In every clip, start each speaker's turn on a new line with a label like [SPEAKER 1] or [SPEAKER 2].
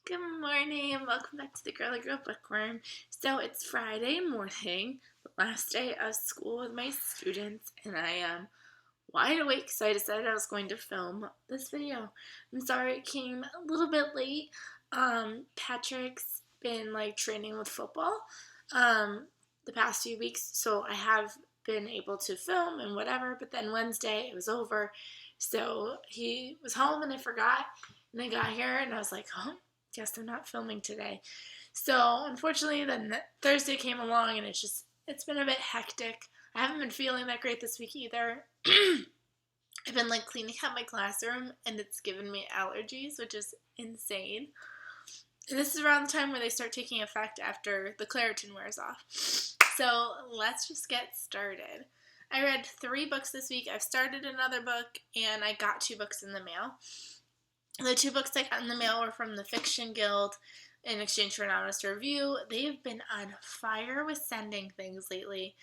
[SPEAKER 1] Good morning and welcome back to the Girly Girl Bookworm. So it's Friday morning, the last day of school with my students, and I am wide awake, so I decided I was going to film this video. I'm sorry it came a little bit late. Patrick's been training with football the past few weeks, so I have been able to film and whatever, but then Wednesday it was over, so he was home and I forgot, and I got here and I was like, oh, guess I'm not filming today. So unfortunately then Thursday came along and it's been a bit hectic. I haven't been feeling that great this week either. I've been cleaning out my classroom and it's given me allergies, which is insane. And this is around the time where they start taking effect after the Claritin wears off. So let's just get started. I read 3 books this week. I've started another book and I got 2 books in the mail. The 2 books I got in the mail were from the Fiction Guild in exchange for an honest review. They've been on fire with sending things lately,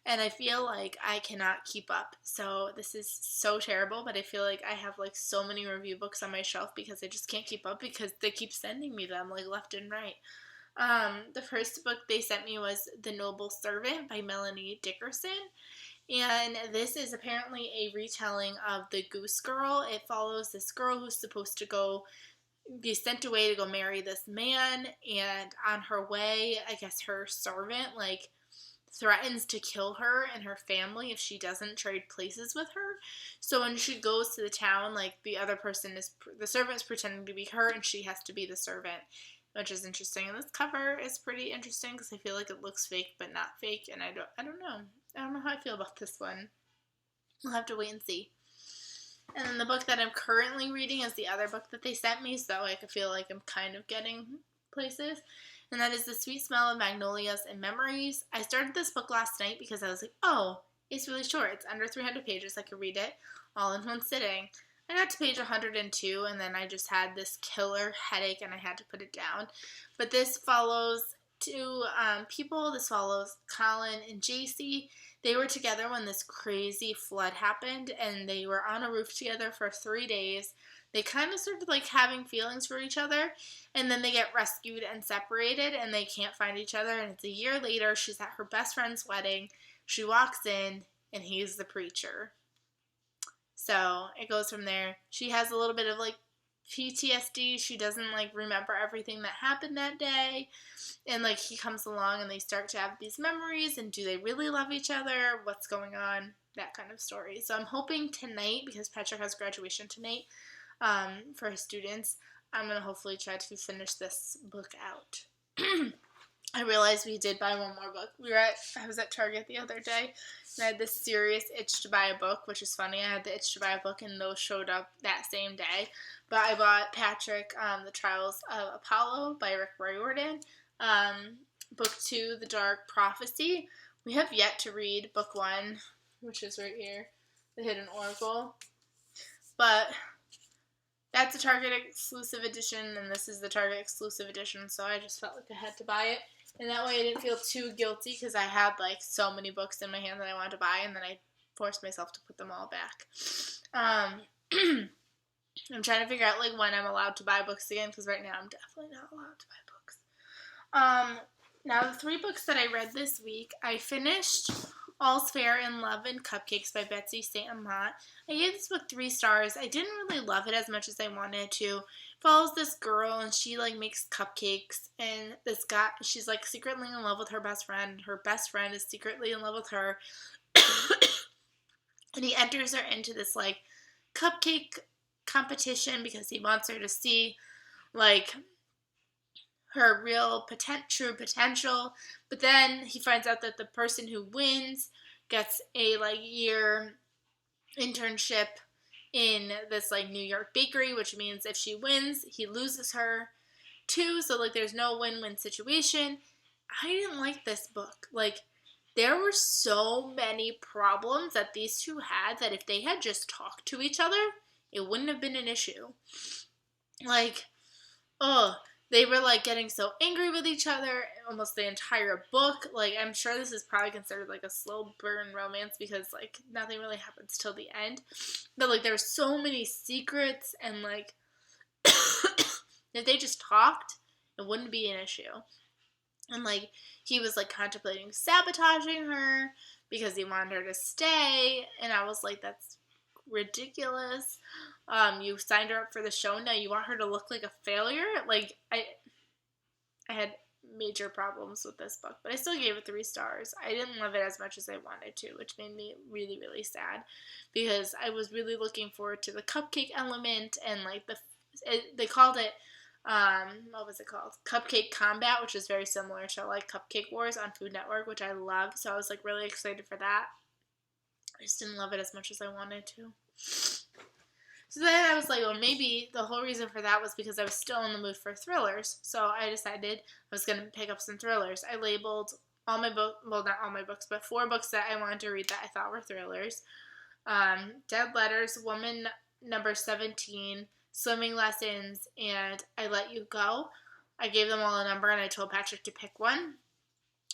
[SPEAKER 1] and I feel like I cannot keep up. So this is so terrible, but I feel like I have so many review books on my shelf because I just can't keep up because they keep sending me them left and right. The first book they sent me was The Noble Servant by Melanie Dickerson. And this is apparently a retelling of The Goose Girl. It follows this girl who's supposed to be sent away to go marry this man, and on her way, I guess her servant, threatens to kill her and her family if she doesn't trade places with her. So when she goes to the town, the servant's pretending to be her, and she has to be the servant, which is interesting. And this cover is pretty interesting because I feel like it looks fake but not fake, and I don't know. I don't know how I feel about this one. We'll have to wait and see. And then the book that I'm currently reading is the other book that they sent me, so I feel like I'm kind of getting places. And that is The Sweet Smell of Magnolias and Memories. I started this book last night because I was like, oh, it's really short. It's under 300 pages. I could read it all in one sitting. I got to page 102, and then I just had this killer headache, and I had to put it down. But this follows 2 people. This follows Colin and JC. They were together when this crazy flood happened, and they were on a roof together for 3 days. They kind of started having feelings for each other, and then they get rescued and separated, and they can't find each other, and it's a year later. She's at her best friend's wedding. She walks in, and he's the preacher. So it goes from there. She has a little bit of PTSD. She doesn't remember everything that happened that day, and he comes along and they start to have these memories, and do they really love each other? What's going on? That kind of story. So I'm hoping tonight, because Patrick has graduation tonight for his students, I'm going to hopefully try to finish this book out. I realized we did buy one more book. I was at Target the other day, and I had this serious itch to buy a book, which is funny. I had the itch to buy a book, and those showed up that same day. But I bought Patrick, The Trials of Apollo by Rick Riordan, Book 2, The Dark Prophecy. We have yet to read Book 1, which is right here, The Hidden Oracle. But that's a Target exclusive edition, and this is the Target exclusive edition, so I just felt like I had to buy it. And that way I didn't feel too guilty, because I had so many books in my hand that I wanted to buy, and then I forced myself to put them all back. I'm trying to figure out when I'm allowed to buy books again, because right now I'm definitely not allowed to buy books. Now the 3 books that I read this week, I finished All's Fair in Love and Cupcakes by Betsy St. Amant. I gave this book 3 stars. I didn't really love it as much as I wanted to. It follows this girl, and she makes cupcakes, and this guy, she's secretly in love with her best friend. Her best friend is secretly in love with her. And he enters her into this cupcake competition because he wants her to see her real true potential. But then he finds out that the person who wins gets a year internship in this New York bakery, which means if she wins, he loses her too. So there's no win-win situation. I didn't like this book. There were so many problems that these 2 had that if they had just talked to each other, it wouldn't have been an issue. They were getting so angry with each other almost the entire book. I'm sure this is probably considered a slow burn romance because nothing really happens till the end. But there's so many secrets, and If they just talked, it wouldn't be an issue. And, like, he was, like, contemplating sabotaging her because he wanted her to stay. And I was like, that's ridiculous. You signed her up for the show. Now you want her to look like a failure? Like, I had major problems with this book, but I still gave it 3 stars. I didn't love it as much as I wanted to, which made me really, really sad because I was really looking forward to the cupcake element and, like, they called it, what was it called? Cupcake Combat, which is very similar to, like, Cupcake Wars on Food Network, which I love, so I was, like, really excited for that. I just didn't love it as much as I wanted to. So then I was like, well, maybe the whole reason for that was because I was still in the mood for thrillers. So I decided I was going to pick up some thrillers. I labeled all my books, well, not all my books, but 4 books that I wanted to read that I thought were thrillers. Dead Letters, Woman Number 17, Swimming Lessons, and I Let You Go. I gave them all a number, and I told Patrick to pick one.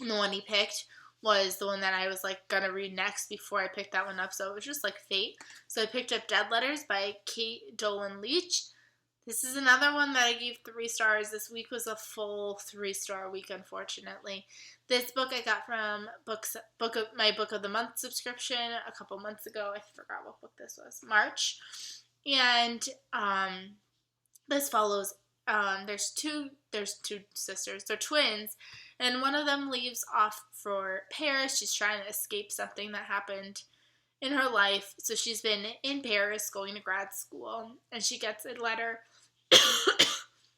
[SPEAKER 1] And the one he picked was the one that I was, like, gonna read next before I picked that one up, so it was just, like, fate. So I picked up Dead Letters by Kate Dolan Leach. This is another one that I gave 3 stars. This week was a full 3-star week, unfortunately. This book I got from my Book of the Month subscription a couple months ago. I forgot what book this was. March. And this follows, there's two sisters. They're twins. And one of them leaves off for Paris. She's trying to escape something that happened in her life. So she's been in Paris going to grad school. And she gets a letter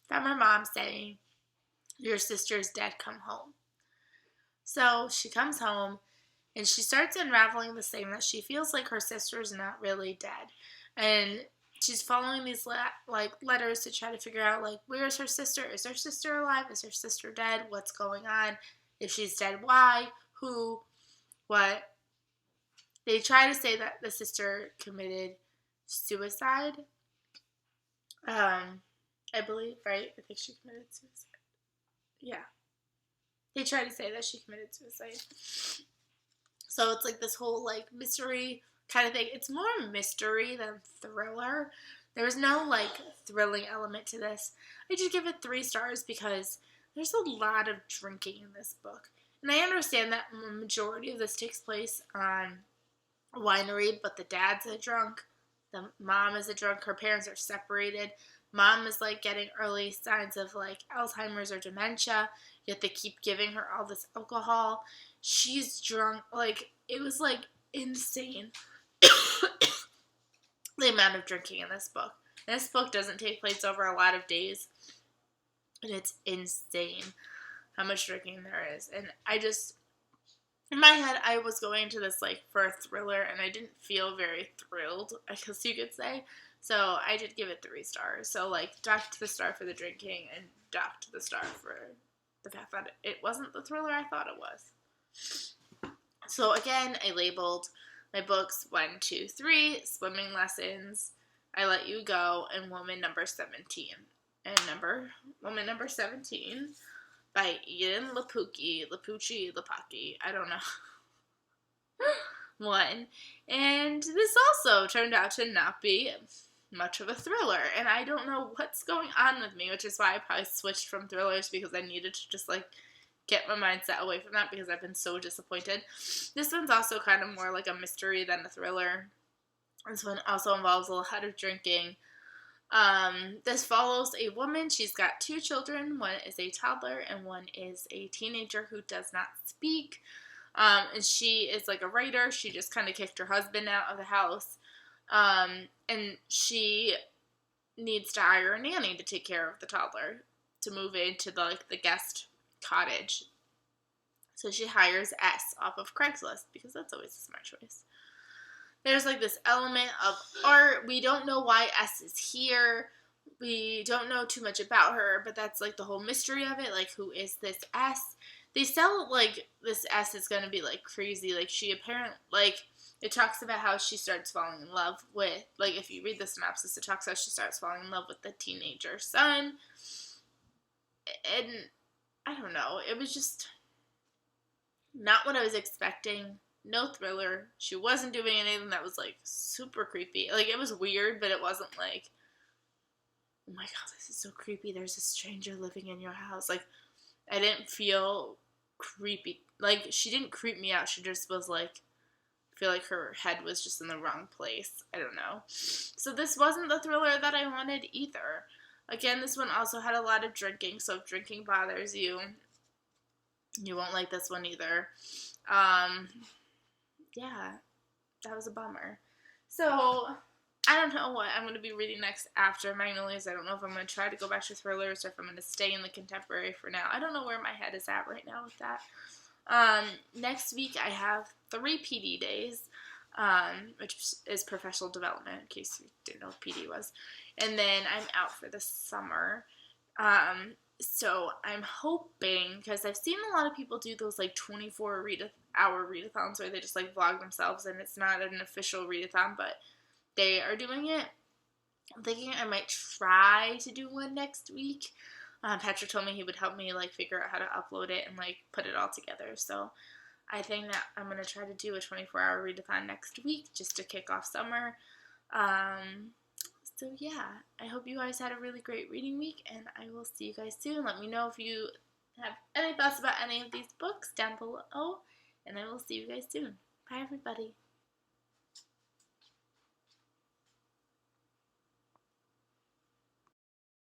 [SPEAKER 1] from her mom saying, your sister's dead, come home. So she comes home and she starts unraveling this thing that she feels like her sister's not really dead. And she's following these letters to try to figure out, like, where's her sister? Is her sister alive? Is her sister dead? What's going on? If she's dead, why? Who? What? They try to say that the sister committed suicide. I believe, right? I think she committed suicide. Yeah. They try to say that she committed suicide. So it's like this whole, like, mystery kind of thing. It's more mystery than thriller. There was no, like, thrilling element to this. I just give it 3 stars because there's a lot of drinking in this book. And I understand that the majority of this takes place on a winery, but the dad's a drunk. The mom is a drunk. Her parents are separated. Mom is, like, getting early signs of, like, Alzheimer's or dementia, yet they keep giving her all this alcohol. She's drunk. Like, it was, like, insane. The amount of drinking in this book. This book doesn't take place over a lot of days, and it's insane how much drinking there is. And I just, in my head, I was going into this, like, for a thriller, and I didn't feel very thrilled, I guess you could say. So I did give it 3 stars. So, like, docked the star for the drinking, and docked the star for the fact that it wasn't the thriller I thought it was. So again, I labeled my books 1, 2, 3, Swimming Lessons, I Let You Go, and Woman Number 17. And Woman Number 17 by Ian Lapucci, I don't know. 1. And this also turned out to not be much of a thriller, and I don't know what's going on with me, which is why I probably switched from thrillers, because I needed to just, like, get my mindset away from that because I've been so disappointed. This one's also kind of more like a mystery than a thriller. This one also involves a lot of drinking. This follows a woman. She's got 2 children. One is a toddler and one is a teenager who does not speak. And she is, like, a writer. She just kind of kicked her husband out of the house. And she needs to hire a nanny to take care of the toddler to move into the guest cottage. So she hires S off of Craigslist because that's always a smart choice. There's, like, this element of art. We don't know why S is here. We don't know too much about her, but that's, like, the whole mystery of it. Like, who is this S? They sell it like this S is gonna be, like, crazy. Like, she apparently, like, it talks about how she starts falling in love with, like, if you read the synopsis, it talks about how she starts falling in love with the teenager son. And I don't know. It was just not what I was expecting. No thriller. She wasn't doing anything that was, like, super creepy. Like, it was weird, but it wasn't, like, oh my god, this is so creepy. There's a stranger living in your house. Like, I didn't feel creepy. Like, she didn't creep me out. She just was like, I feel like her head was just in the wrong place. I don't know. So this wasn't the thriller that I wanted either. Again, this one also had a lot of drinking, so if drinking bothers you, you won't like this one either. Yeah, that was a bummer. So, I don't know what I'm going to be reading next after Magnolias. I don't know if I'm going to try to go back to thrillers or if I'm going to stay in the contemporary for now. I don't know where my head is at right now with that. Next week I have 3 PD days, which is professional development, in case you didn't know what PD was. And then I'm out for the summer. So I'm hoping, because I've seen a lot of people do those like 24-hour readathons where they just like vlog themselves, and it's not an official readathon, but they are doing it. I'm thinking I might try to do one next week. Patrick told me he would help me like figure out how to upload it and like put it all together. So I think that I'm going to try to do a 24-hour readathon next week just to kick off summer. So yeah, I hope you guys had a really great reading week, and I will see you guys soon. Let me know if you have any thoughts about any of these books down below, and I will see you guys soon. Bye, everybody.